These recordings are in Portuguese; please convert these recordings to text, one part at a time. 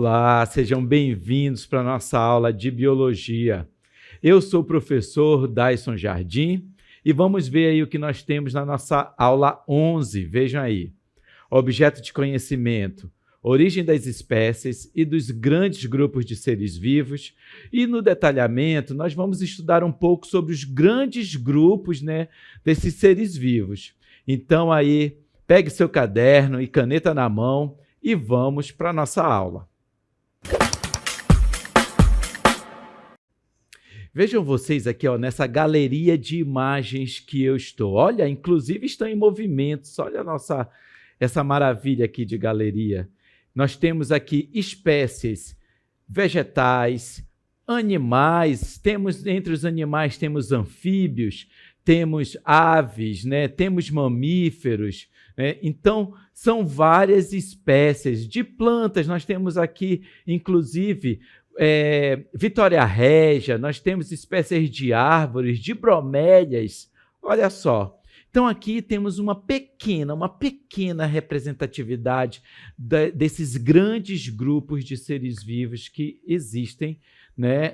Olá, sejam bem-vindos para a nossa aula de Biologia. Eu sou o professor Daison Jardim e vamos ver aí o que nós temos na nossa aula 11. Vejam aí. Objeto de conhecimento, origem das espécies e dos grandes grupos de seres vivos. E no detalhamento, nós vamos estudar um pouco sobre os grandes grupos, desses seres vivos. Então aí, pegue seu caderno e caneta na mão e vamos para a nossa aula. Vejam vocês aqui, nessa galeria de imagens que eu estou. Olha, inclusive estão em movimentos. Olha essa maravilha aqui de galeria. Nós temos aqui espécies vegetais, animais. Entre os animais temos anfíbios, temos aves, temos mamíferos. Então, são várias espécies de plantas. Nós temos aqui, inclusive, Vitória Régia, nós temos espécies de árvores, de bromélias. Olha só. Então, aqui temos uma pequena representatividade desses grandes grupos de seres vivos que existem,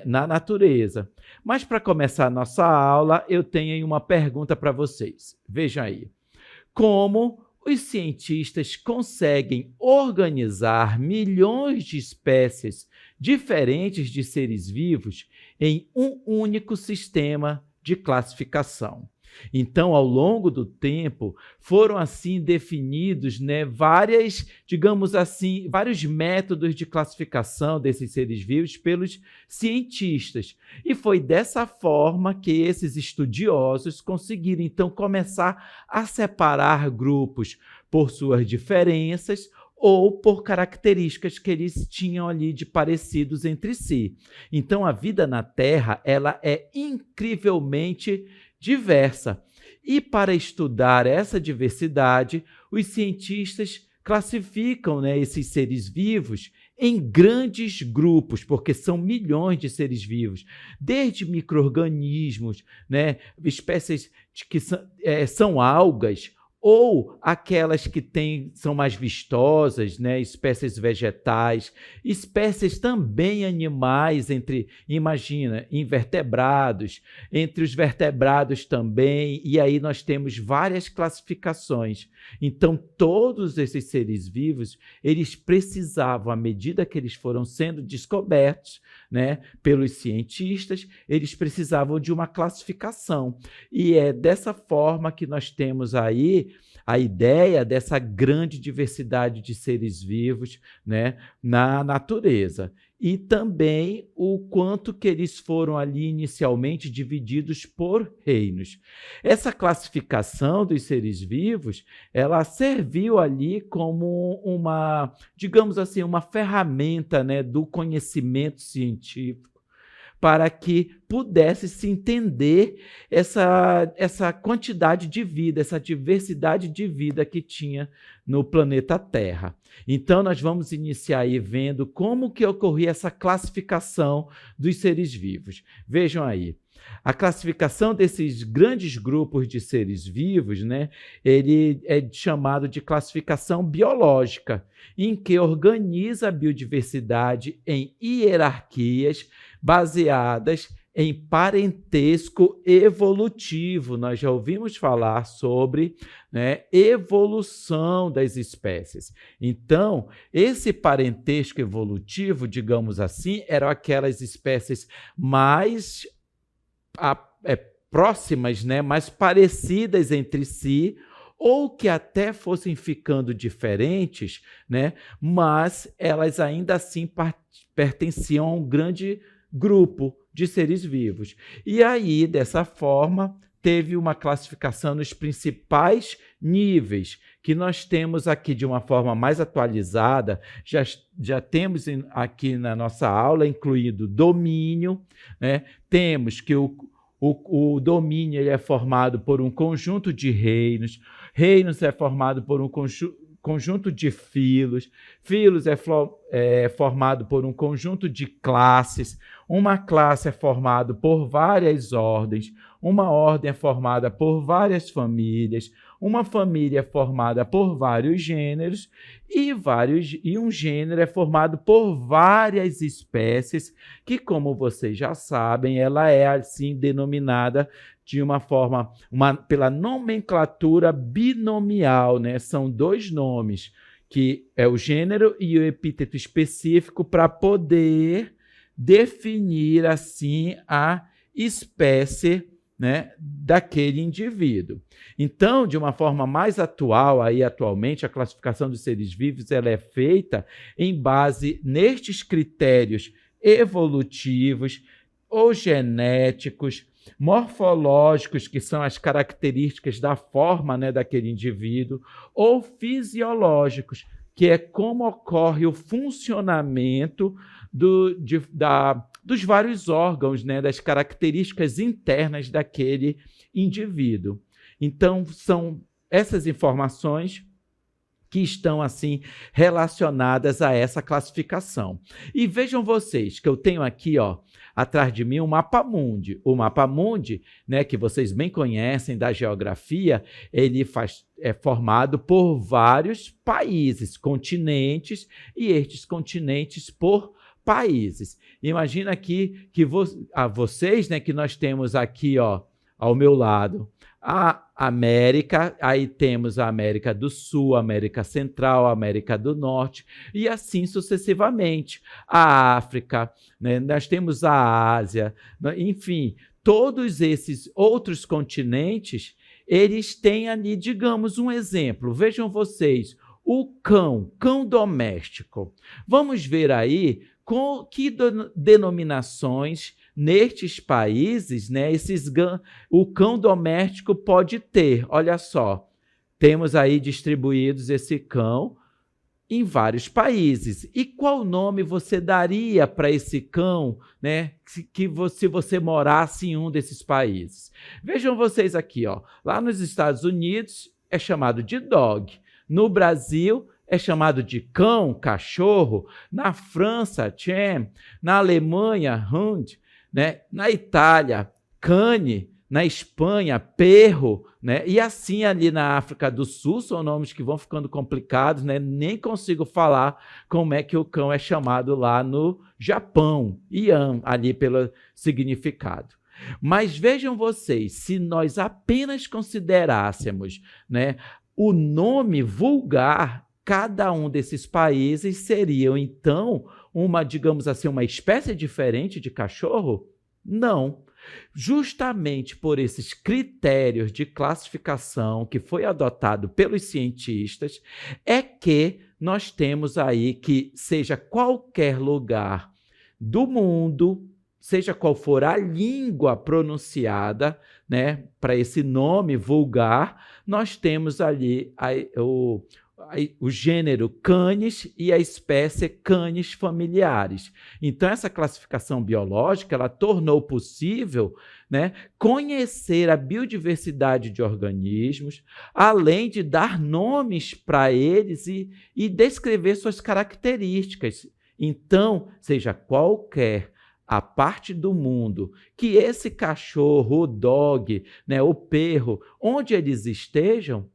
na natureza. Mas, para começar a nossa aula, eu tenho aí uma pergunta para vocês. Vejam aí. Como os cientistas conseguem organizar milhões de espécies diferentes de seres vivos em um único sistema de classificação? Então, ao longo do tempo, foram assim definidos, vários métodos de classificação desses seres vivos pelos cientistas. E foi dessa forma que esses estudiosos conseguiram, então, começar a separar grupos por suas diferenças ou por características que eles tinham ali de parecidos entre si. Então, a vida na Terra, ela é incrivelmente diversa. E para estudar essa diversidade, os cientistas classificam, esses seres vivos em grandes grupos, porque são milhões de seres vivos, desde micro-organismos, espécies que são algas, ou aquelas que são mais vistosas, espécies vegetais, espécies também animais, imagina, invertebrados, entre os vertebrados também, e aí nós temos várias classificações. Então, todos esses seres vivos, eles precisavam, à medida que eles foram sendo descobertos, pelos cientistas, eles precisavam de uma classificação. E é dessa forma que nós temos aí a ideia dessa grande diversidade de seres vivos, na natureza. E também o quanto que eles foram ali inicialmente divididos por reinos. Essa classificação dos seres vivos, ela serviu ali como digamos assim, uma ferramenta, do conhecimento científico, para que pudesse se entender essa quantidade de vida, essa diversidade de vida que tinha no planeta Terra. Então, nós vamos iniciar aí vendo como que ocorria essa classificação dos seres vivos. Vejam aí. A classificação desses grandes grupos de seres vivos, ele é chamado de classificação biológica, em que organiza a biodiversidade em hierarquias baseadas em parentesco evolutivo. Nós já ouvimos falar sobre evolução das espécies. Então, esse parentesco evolutivo, digamos assim, eram aquelas espécies mais próximas, mais parecidas entre si, ou que até fossem ficando diferentes, mas elas ainda assim pertenciam a um grande grupo de seres vivos. E aí, dessa forma, teve uma classificação nos principais níveis, que nós temos aqui de uma forma mais atualizada, já temos aqui na nossa aula, incluído domínio, temos que o domínio ele é formado por um conjunto de reinos, reinos é formado por um conjunto de filos, filos é formado por um conjunto de classes, uma classe é formada por várias ordens, uma ordem é formada por várias famílias, uma família é formada por vários gêneros e um gênero é formado por várias espécies que, como vocês já sabem, ela é assim denominada de uma forma, pela nomenclatura binomial, né? São dois nomes, que é o gênero e o epíteto específico, para poder definir assim a espécie, né, daquele indivíduo. Então, de uma forma mais atual, atualmente, a classificação dos seres vivos ela é feita em base nestes critérios evolutivos ou genéticos, morfológicos, que são as características da forma, né, daquele indivíduo, ou fisiológicos, que é como ocorre o funcionamento dos vários órgãos, né, das características internas daquele indivíduo. Então, são essas informações que estão assim relacionadas a essa classificação. E vejam vocês que eu tenho aqui, atrás de mim, um mapa mundi. O mapa mundi, né, que vocês bem conhecem da geografia, ele é formado por vários países, continentes, e estes continentes por países. Imagina aqui que vocês, né, que nós temos aqui, ao meu lado, a América, aí temos a América do Sul, a América Central, a América do Norte, e assim sucessivamente. A África, né, nós temos a Ásia, enfim, todos esses outros continentes, eles têm ali, digamos, um exemplo. Vejam vocês, o cão doméstico. Vamos ver aí com que denominações nestes países, né, o cão doméstico pode ter. Olha só, temos aí distribuídos esse cão em vários países. E qual nome você daria para esse cão, né, se você morasse em um desses países? Vejam vocês aqui, lá nos Estados Unidos é chamado de dog. No Brasil é chamado de cão, cachorro. Na França, chien. Na Alemanha, hund. Né? Na Itália, cane. Na Espanha, perro. Né? E assim ali na África do Sul, são nomes que vão ficando complicados, né? Nem consigo falar como é que o cão é chamado lá no Japão. Ian, ali pelo significado. Mas vejam vocês, se nós apenas considerássemos, né, o nome vulgar, cada um desses países seriam, então, digamos assim, uma espécie diferente de cachorro? Não. Justamente por esses critérios de classificação que foi adotado pelos cientistas, é que nós temos aí que, seja qualquer lugar do mundo, seja qual for a língua pronunciada, né, para esse nome vulgar, nós temos ali o gênero Canis e a espécie Canis familiares. Então, essa classificação biológica ela tornou possível, né, conhecer a biodiversidade de organismos, além de dar nomes para eles e descrever suas características. Então, seja qualquer a parte do mundo que esse cachorro, o dog, né, o perro, onde eles estejam,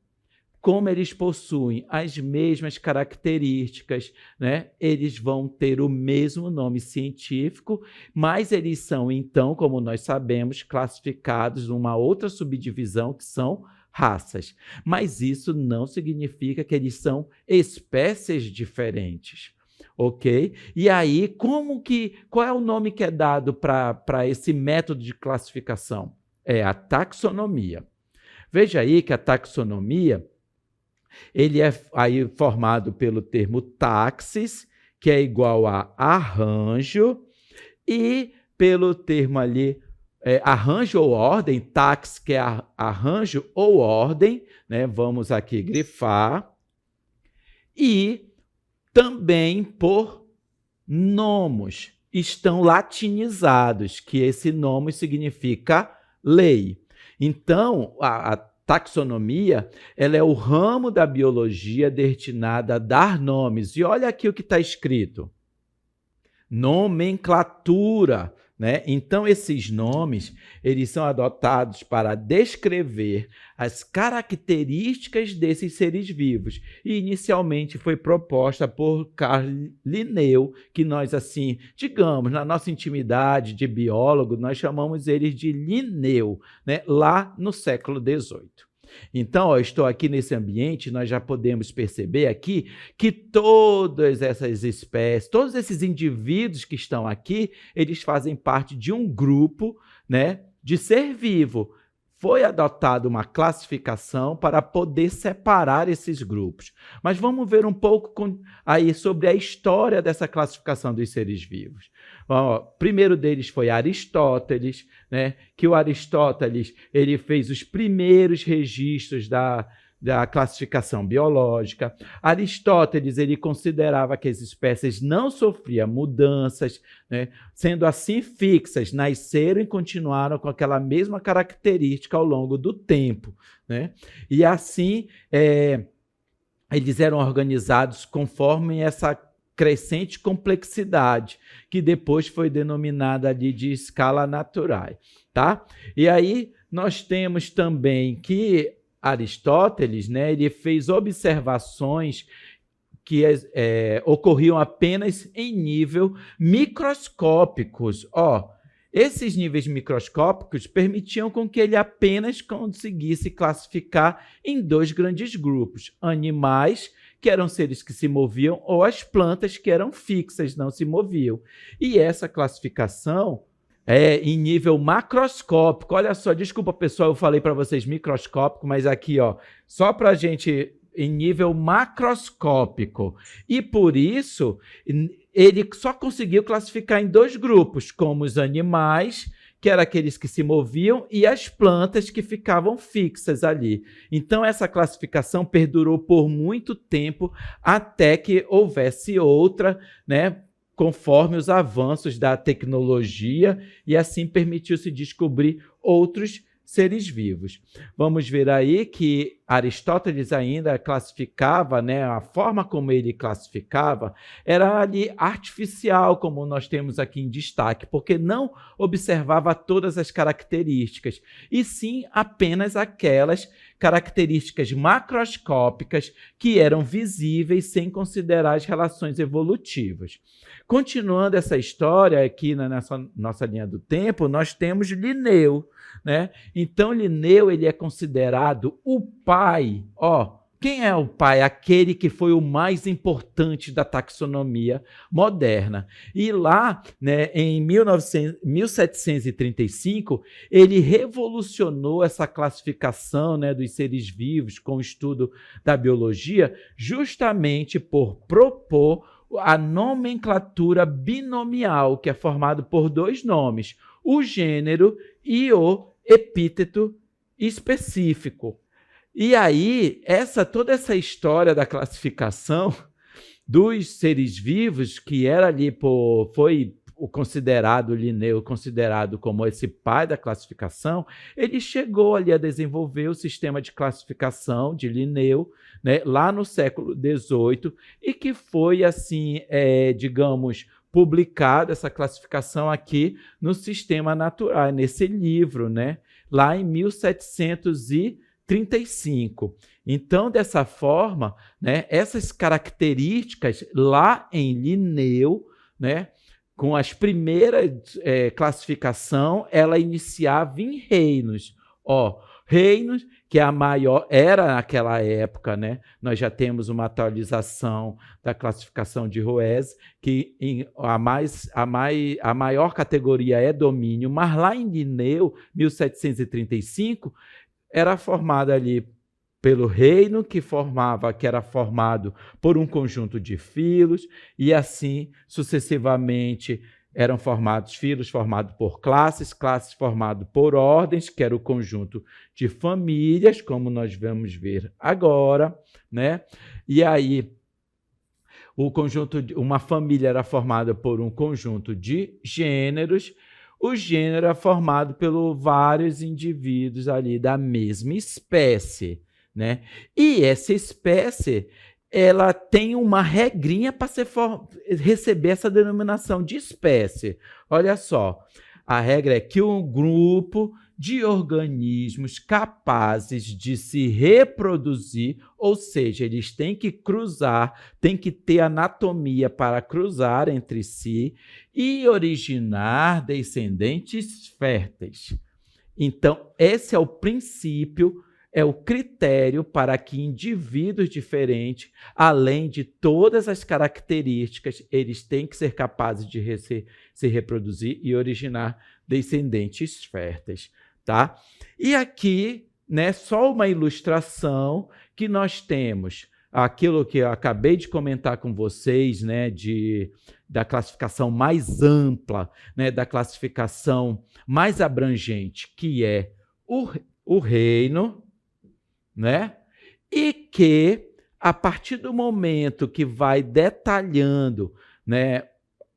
como eles possuem as mesmas características, né, eles vão ter o mesmo nome científico, mas eles são, então, como nós sabemos, classificados numa outra subdivisão que são raças. Mas isso não significa que eles são espécies diferentes. Ok? E aí, qual é o nome que é dado para esse método de classificação? É a taxonomia. Veja aí que a taxonomia ele é aí formado pelo termo taxis, que é igual a arranjo, e pelo termo ali arranjo ou ordem, tax, que é arranjo ou ordem, né? Vamos aqui grifar, e também por nomos, estão latinizados, que esse nome significa lei. Então, a taxonomia ela é o ramo da biologia destinada a dar nomes. E olha aqui o que está escrito. nomenclatura, né? Então, esses nomes, eles são adotados para descrever as características desses seres vivos. E, inicialmente, foi proposta por Carl Linneu, que nós, assim, digamos, na nossa intimidade de biólogo, nós chamamos eles de Linneu, né? Lá no século XVIII. Então, ó, estou aqui nesse ambiente, nós já podemos perceber aqui que todas essas espécies, todos esses indivíduos que estão aqui, eles fazem parte de um grupo, né, de ser vivo. Foi adotada uma classificação para poder separar esses grupos. Mas vamos ver um pouco aí sobre a história dessa classificação dos seres vivos. Ó, primeiro deles foi Aristóteles, né? Que o Aristóteles ele fez os primeiros registros da classificação biológica. Aristóteles ele considerava que as espécies não sofriam mudanças, né? Sendo assim fixas, nasceram e continuaram com aquela mesma característica ao longo do tempo, né? E assim eles eram organizados conforme essa crescente complexidade, que depois foi denominada ali de escala natural, tá? E aí nós temos também que Aristóteles, né, ele fez observações que ocorriam apenas em nível microscópicos. Ó, esses níveis microscópicos permitiam com que ele apenas conseguisse classificar em dois grandes grupos: animais, que eram seres que se moviam, ou as plantas, que eram fixas, não se moviam. E essa classificação em nível macroscópico. Olha só, desculpa, pessoal, eu falei para vocês microscópico, mas aqui, ó, só para a gente, em nível macroscópico. E por isso, ele só conseguiu classificar em dois grupos, como os animais, que eram aqueles que se moviam, e as plantas que ficavam fixas ali. Então, essa classificação perdurou por muito tempo, até que houvesse outra, né, conforme os avanços da tecnologia, e assim permitiu-se descobrir outros seres vivos. Vamos ver aí que Aristóteles ainda classificava, né, a forma como ele classificava era ali artificial, como nós temos aqui em destaque, porque não observava todas as características, e sim apenas aquelas características macroscópicas que eram visíveis sem considerar as relações evolutivas. Continuando essa história aqui nessa nossa linha do tempo, nós temos Linneu, né? Então, Linneu ele é considerado o pai. Ó, quem é o pai? Aquele que foi o mais importante da taxonomia moderna. E lá, né, em 1735, ele revolucionou essa classificação, né, dos seres vivos com o estudo da biologia, justamente por propor a nomenclatura binomial, que é formado por dois nomes: o gênero e o epíteto específico. E aí, toda essa história da classificação dos seres vivos, que era ali foi considerado Linneu, considerado como esse pai da classificação, ele chegou ali a desenvolver o sistema de classificação de Linneu, né, lá no século XVIII, e que foi, assim, digamos, publicada essa classificação aqui no Sistema Natural, nesse livro, né, lá em 1735. Então, dessa forma, né, essas características lá em Linneu, né, com as primeiras classificação, ela iniciava em reinos. Ó, reinos, que a maior era naquela época, né? Nós já temos uma atualização da classificação de Roez, que a maior categoria é domínio, mas lá em Linneu, 1735, era formada ali pelo reino, que era formado por um conjunto de filos, e assim sucessivamente eram formados filos formados por classes, classes formadas por ordens, que era o conjunto de famílias, como nós vamos ver agora, né? E aí uma família era formada por um conjunto de gêneros. O gênero era formado por vários indivíduos ali da mesma espécie, né? E essa espécie ela tem uma regrinha para receber essa denominação de espécie. Olha só, a regra é que um grupo de organismos capazes de se reproduzir, ou seja, eles têm que cruzar, têm que ter anatomia para cruzar entre si e originar descendentes férteis. Então, esse é o princípio, é o critério para que indivíduos diferentes, além de todas as características, eles têm que ser capazes de se reproduzir e originar descendentes férteis, tá? E aqui, né, só uma ilustração que nós temos aquilo que eu acabei de comentar com vocês, né, da classificação mais ampla, né, da classificação mais abrangente, que é o reino, né? E que, a partir do momento que vai detalhando, né,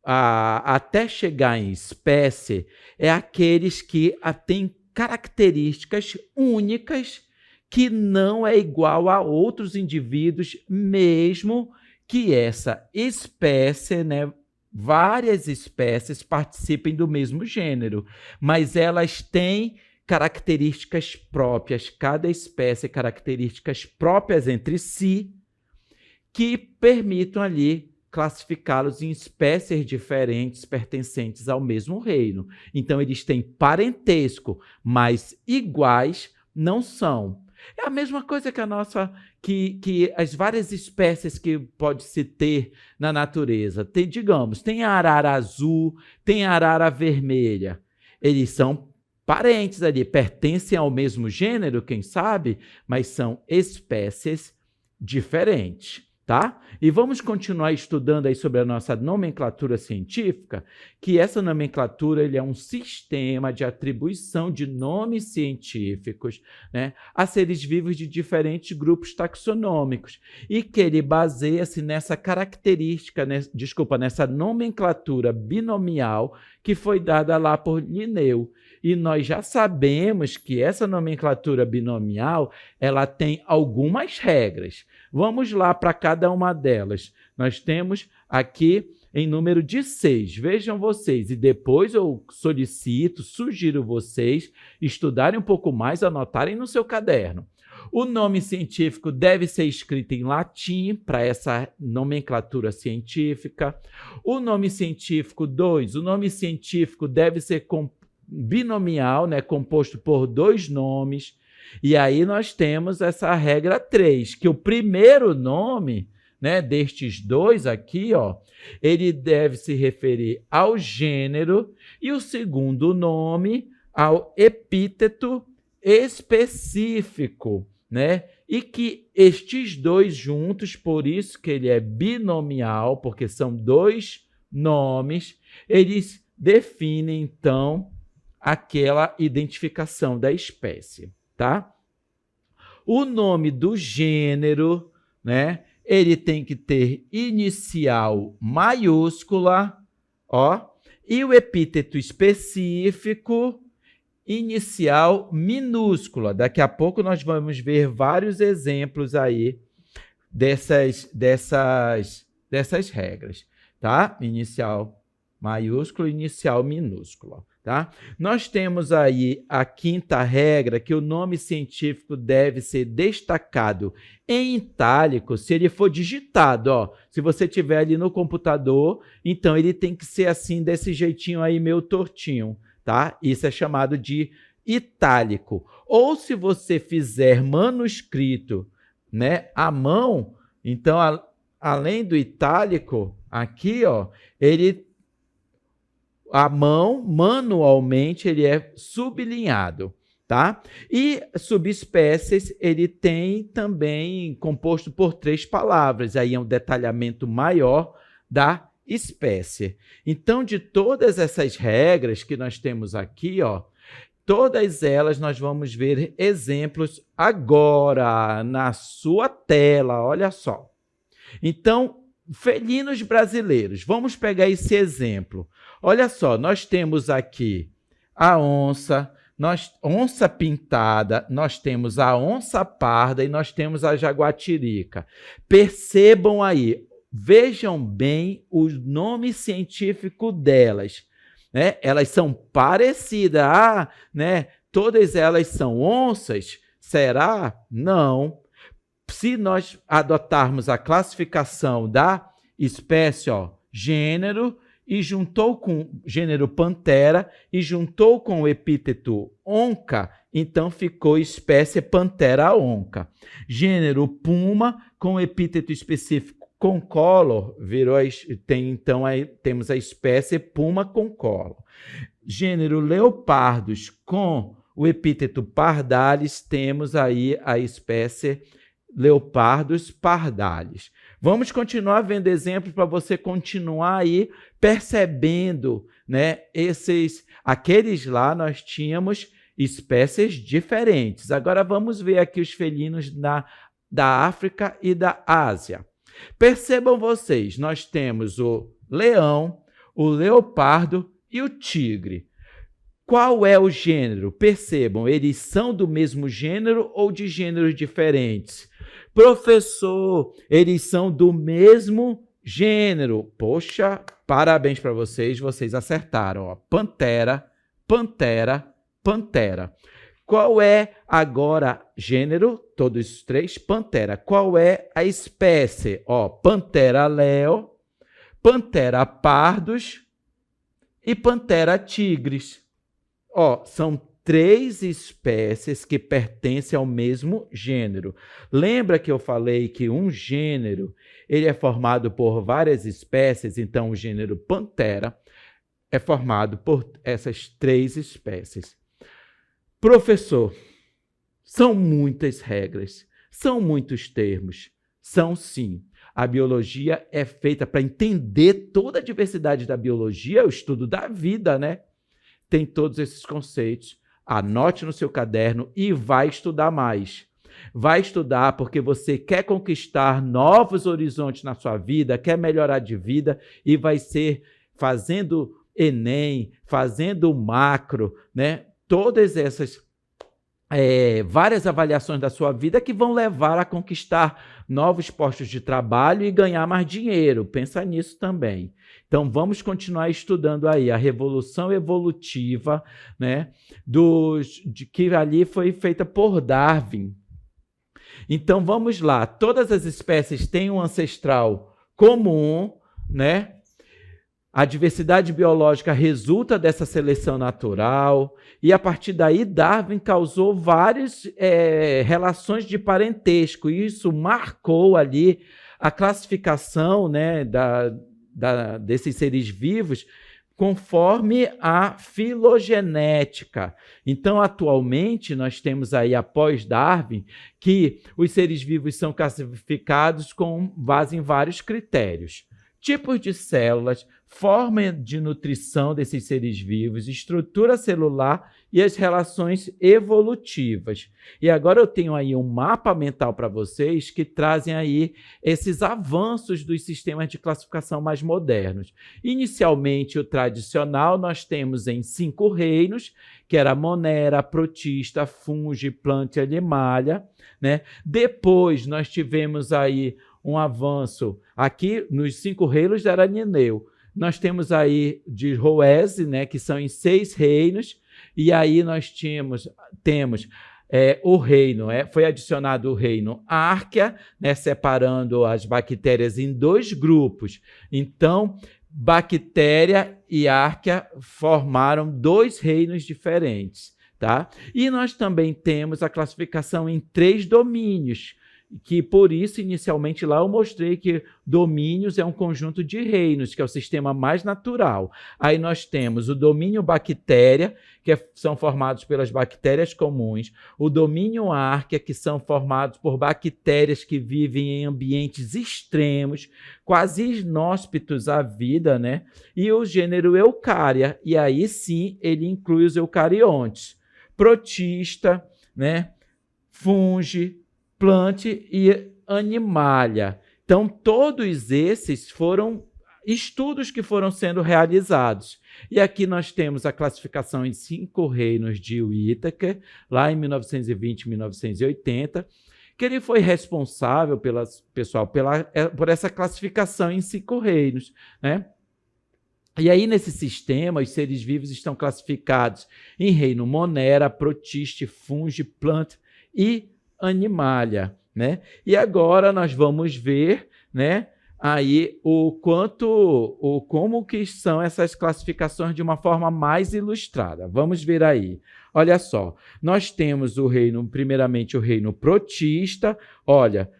até chegar em espécie, é aqueles que têm características únicas que não é igual a outros indivíduos, mesmo que essa espécie, né, várias espécies participem do mesmo gênero, mas elas têm características próprias, cada espécie características próprias entre si, que permitam ali classificá-los em espécies diferentes pertencentes ao mesmo reino. Então, eles têm parentesco, mas iguais não são. É a mesma coisa que que as várias espécies que pode-se ter na natureza. Tem a arara azul, tem a arara vermelha. Eles são parentes ali, pertencem ao mesmo gênero, quem sabe, mas são espécies diferentes. Tá? E vamos continuar estudando aí sobre a nossa nomenclatura científica, que essa nomenclatura ele é um sistema de atribuição de nomes científicos, né, a seres vivos de diferentes grupos taxonômicos, e que ele baseia-se nessa característica, nessa nomenclatura binomial que foi dada lá por Linneu. E nós já sabemos que essa nomenclatura binomial ela tem algumas regras. Vamos lá para cada uma delas. Nós temos aqui em número de 6. Vejam vocês, e depois eu sugiro vocês estudarem um pouco mais, anotarem no seu caderno. O nome científico deve ser escrito em latim para essa nomenclatura científica. O nome científico 2, o nome científico deve ser binomial, né, composto por 2 nomes. E aí nós temos essa regra 3, que o primeiro nome, né, destes 2 aqui, ó, ele deve se referir ao gênero e o segundo nome ao epíteto específico, né? E que estes 2 juntos, por isso que ele é binomial, porque são 2 nomes, eles definem, então, aquela identificação da espécie, tá? O nome do gênero, né? Ele tem que ter inicial maiúscula, ó, e o epíteto específico, inicial minúscula. Daqui a pouco nós vamos ver vários exemplos aí dessas regras, tá? Inicial maiúsculo, inicial minúscula. Tá? Nós temos aí a 5ª regra, que o nome científico deve ser destacado em itálico se ele for digitado. Ó. Se você tiver ali no computador, então ele tem que ser assim, desse jeitinho aí, meio tortinho. Tá? Isso é chamado de itálico. Ou se você fizer manuscrito, né, à mão, então, além do itálico, aqui, ó, a mão, manualmente, ele é sublinhado, tá? E subespécies, ele tem também composto por 3 palavras, aí é um detalhamento maior da espécie. Então, de todas essas regras que nós temos aqui, ó, todas elas nós vamos ver exemplos agora na sua tela, olha só. Então, felinos brasileiros, vamos pegar esse exemplo. Olha só, nós temos aqui a onça, onça pintada, nós temos a onça parda e nós temos a jaguatirica. Percebam aí, vejam bem o nome científico delas, né? Elas são parecidas, né? Todas elas são onças? Será? Não. Se nós adotarmos a classificação da espécie, gênero, e juntou com gênero Panthera e juntou com o epíteto onca, então ficou espécie Panthera onca. Gênero Puma com o epíteto específico concolor, então aí temos a espécie Puma concolor. Gênero Leopardos com o epíteto Pardalis, temos aí a espécie Leopardos pardalis. Vamos continuar vendo exemplos para você continuar aí percebendo, né? Aqueles lá nós tínhamos espécies diferentes. Agora vamos ver aqui os felinos da África e da Ásia. Percebam vocês, nós temos o leão, o leopardo e o tigre. Qual é o gênero? Percebam, eles são do mesmo gênero ou de gêneros diferentes? Professor, eles são do mesmo gênero. Poxa, parabéns para vocês, vocês acertaram. Pantera, pantera, pantera. Qual é agora gênero? Todos os três, pantera. Qual é a espécie? Pantera leo, pantera pardos e pantera tigris. São 3 espécies que pertencem ao mesmo gênero. Lembra que eu falei que um gênero ele é formado por várias espécies? Então, o gênero Panthera é formado por essas 3 espécies. Professor, são muitas regras, são muitos termos. São sim. A biologia é feita para entender toda a diversidade da biologia, o estudo da vida, né? Tem todos esses conceitos. Anote no seu caderno e vai estudar mais. Vai estudar porque você quer conquistar novos horizontes na sua vida, quer melhorar de vida e vai ser fazendo Enem, fazendo macro, né? Todas essas várias avaliações da sua vida que vão levar a conquistar novos postos de trabalho e ganhar mais dinheiro. Pensa nisso também. Então, vamos continuar estudando aí a revolução evolutiva, né, que ali foi feita por Darwin. Então, vamos lá. Todas as espécies têm um ancestral comum, né? A diversidade biológica resulta dessa seleção natural e, a partir daí, Darwin causou várias relações de parentesco. E isso marcou ali a classificação, né, desses seres vivos conforme a filogenética. Então, atualmente, nós temos aí, após Darwin, que os seres vivos são classificados com base em vários critérios. Tipos de células, forma de nutrição desses seres vivos, estrutura celular e as relações evolutivas. E agora eu tenho aí um mapa mental para vocês que trazem aí esses avanços dos sistemas de classificação mais modernos. Inicialmente, o tradicional nós temos em 5 reinos, que era Monera, Protista, Fungi, Planta e Animalia, né? Depois nós tivemos aí um avanço aqui nos 5 reinos da Aranineu. Nós temos aí de Roese, né, que são em 6 reinos, e aí nós temos o reino, foi adicionado o reino Arquea, né, separando as bactérias em 2 grupos. Então, bactéria e Arquea formaram 2 reinos diferentes, tá? E nós também temos a classificação em 3 domínios, que por isso, inicialmente lá eu mostrei que domínios é um conjunto de reinos, que é o sistema mais natural. Aí nós temos o domínio bactéria, que são formados pelas bactérias comuns, o domínio Arquea, que são formados por bactérias que vivem em ambientes extremos, quase inóspitos à vida, né? E o gênero Eucária, e aí sim ele inclui os eucariontes. Protista, né? Fungi, Plante e Animalia. Então, todos esses foram estudos que foram sendo realizados. E aqui nós temos a classificação em 5 reinos de Whittaker, lá em 1920 e 1980, que ele foi responsável, por essa classificação em 5 reinos, né? E aí, nesse sistema, os seres vivos estão classificados em reino Monera, Protiste, Fungi, Plant e Animalia, né? E agora nós vamos ver, né, aí como que são essas classificações de uma forma mais ilustrada. Vamos ver aí. Olha só, nós temos primeiramente o reino Protista. Olha,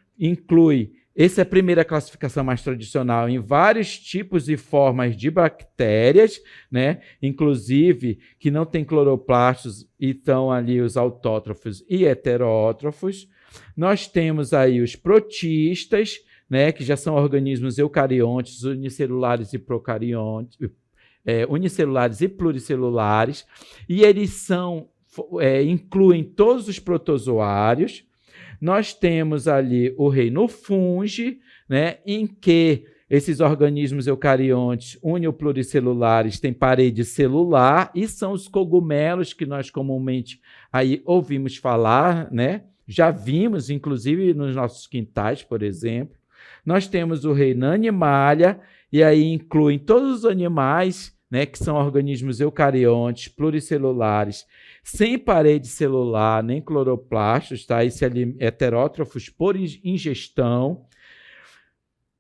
essa é a primeira classificação mais tradicional em vários tipos e formas de bactérias, né? Inclusive que não tem cloroplastos e estão ali os autótrofos e heterótrofos. Nós temos aí os protistas, né, que já são organismos eucariontes, unicelulares e procariontes, unicelulares e pluricelulares, e eles incluem todos os protozoários. Nós temos ali o reino Fungi, né, em que esses organismos eucariontes unipluricelulares têm parede celular e são os cogumelos que nós comumente aí ouvimos falar, né? Já vimos, inclusive, nos nossos quintais, por exemplo. Nós temos o reino Animalia, e aí incluem todos os animais, né, que são organismos eucariontes, pluricelulares, sem parede celular, nem cloroplastos, tá? Heterótrofos por ingestão.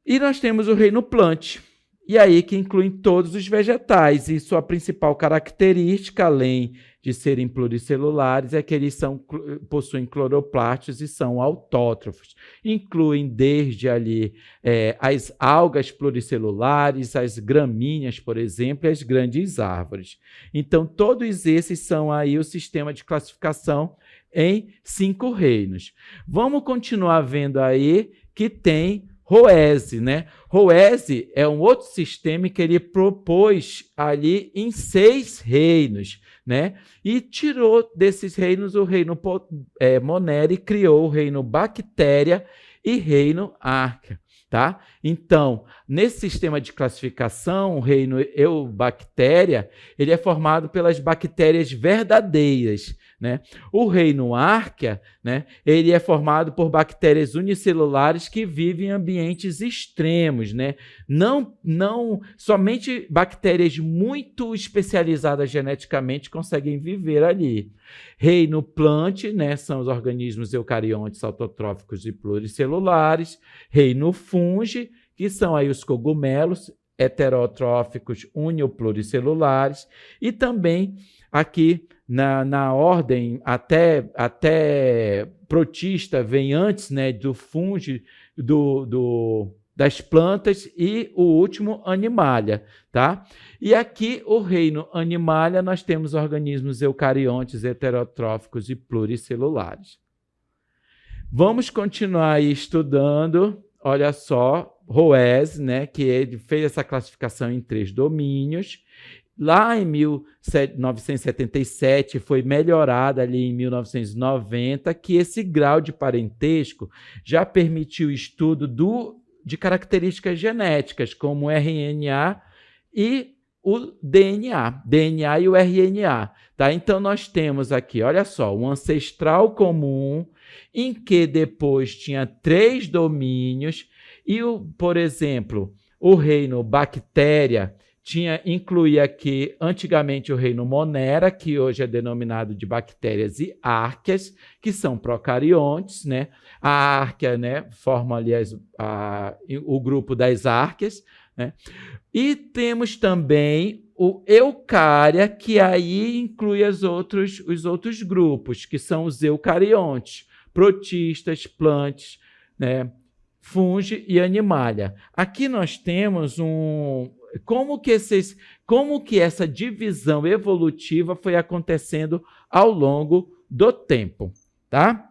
E nós temos o reino Plant, e aí que incluem todos os vegetais, e sua principal característica, além de serem pluricelulares, é que eles possuem cloroplastos e são autótrofos. Incluem desde ali as algas pluricelulares, as gramíneas, por exemplo, e as grandes árvores. Então, todos esses são aí o sistema de classificação em 5 reinos. Vamos continuar vendo aí que tem Roeze, né? Roeze é um outro sistema que ele propôs ali em 6 reinos, né? E tirou desses reinos o reino Monera e criou o reino Bactéria e reino Arquea, tá? Então, nesse sistema de classificação, o reino Eubactéria, ele é formado pelas bactérias verdadeiras, né? O reino Arquea, né, ele é formado por bactérias unicelulares que vivem em ambientes extremos, né? Não somente bactérias muito especializadas geneticamente conseguem viver ali. Reino Plant, né, são os organismos eucariontes, autotróficos e pluricelulares. Reino Fungi, que são aí os cogumelos heterotróficos uniopluricelulares, e também aqui na ordem até protista vem antes, né, do fungi, das plantas, e o último Animalia, tá? E aqui o reino Animalia nós temos organismos eucariontes, heterotróficos e pluricelulares. Vamos continuar aí estudando. Olha só, Roeze, né, que ele fez essa classificação em 3 domínios. Lá em 1977 foi melhorada ali em 1990, que esse grau de parentesco já permitiu o estudo de características genéticas, como o RNA e o DNA e o RNA. Tá? Então, nós temos aqui, olha só, um ancestral comum, em que depois tinha 3 domínios, e, por exemplo, o reino Bactéria incluía aqui, antigamente, o reino Monera, que hoje é denominado de bactérias e árqueas, que são procariontes, né? A árquea, né, forma ali o grupo das árqueas, né? E temos também o eucária, que aí inclui os outros grupos, que são os eucariontes, protistas, plantes, né, fungi e animalia. Aqui nós temos como que essa divisão evolutiva foi acontecendo ao longo do tempo, tá?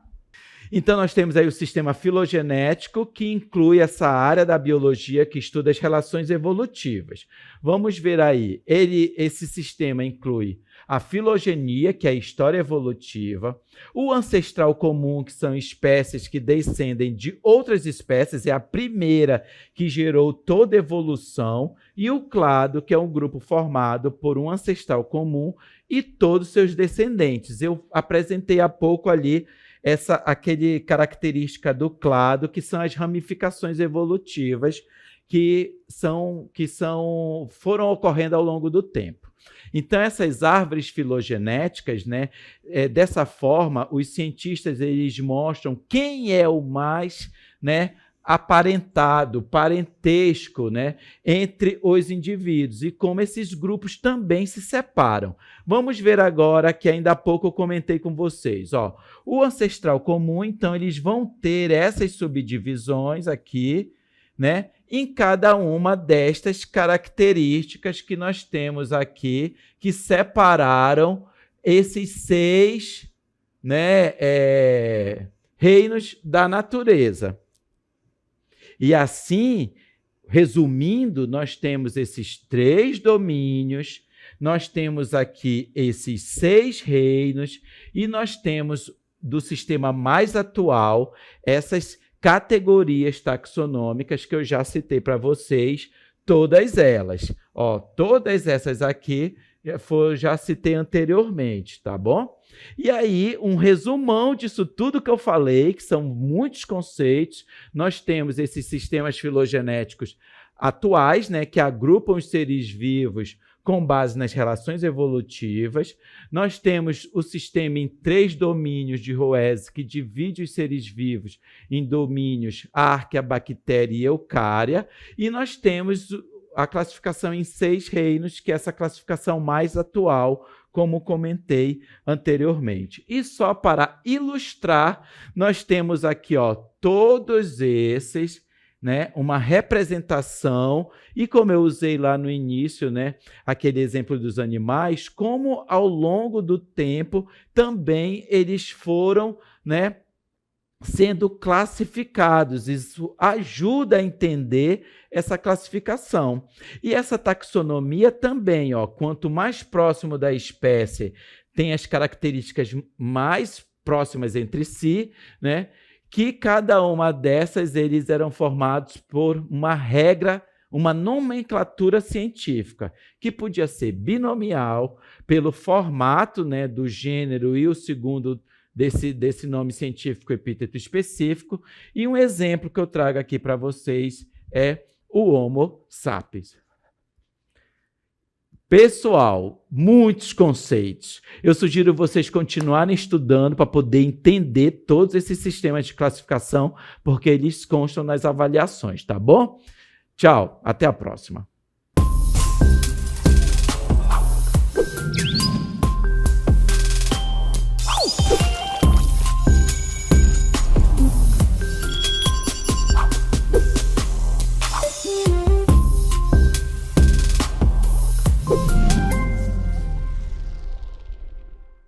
Então, nós temos aí o sistema filogenético, que inclui essa área da biologia que estuda as relações evolutivas. Vamos ver aí, esse sistema inclui a filogenia, que é a história evolutiva, o ancestral comum, que são espécies que descendem de outras espécies, é a primeira que gerou toda a evolução, e o clado, que é um grupo formado por um ancestral comum e todos seus descendentes. Eu apresentei há pouco ali aquele característica do clado, que são as ramificações evolutivas foram ocorrendo ao longo do tempo. Então, essas árvores filogenéticas, né, dessa forma, os cientistas eles mostram quem é o mais, né, aparentado, parentesco, né, entre os indivíduos e como esses grupos também se separam. Vamos ver agora que ainda há pouco eu comentei com vocês. Ó, o ancestral comum, então, eles vão ter essas subdivisões aqui, né, em cada uma destas características que nós temos aqui, que separaram esses 6, né, reinos da natureza. E assim, resumindo, nós temos esses 3 domínios, nós temos aqui esses 6 reinos, e nós temos, do sistema mais atual, essas categorias taxonômicas que eu já citei para vocês, todas elas. Ó, todas essas aqui eu já citei anteriormente, tá bom? E aí, um resumão disso tudo que eu falei, que são muitos conceitos. Nós temos esses sistemas filogenéticos atuais, né, que agrupam os seres vivos com base nas relações evolutivas. Nós temos o sistema em 3 domínios de Roese, que divide os seres vivos em domínios Arquea, Bactéria e Eucária. E nós temos a classificação em 6 reinos, que é essa classificação mais atual, como comentei anteriormente. E só para ilustrar, nós temos aqui, ó, todos esses, né, uma representação, e como eu usei lá no início, né, aquele exemplo dos animais, como ao longo do tempo também eles foram, né, sendo classificados. Isso ajuda a entender essa classificação. E essa taxonomia também, ó, quanto mais próximo da espécie tem as características mais próximas entre si, né, que cada uma dessas eles eram formados por uma regra, uma nomenclatura científica, que podia ser binomial, pelo formato, né, do gênero e o segundo desse nome científico epíteto específico, e um exemplo que eu trago aqui para vocês é o Homo sapiens. Pessoal, muitos conceitos. Eu sugiro vocês continuarem estudando para poder entender todos esses sistemas de classificação, porque eles constam nas avaliações, tá bom? Tchau, até a próxima.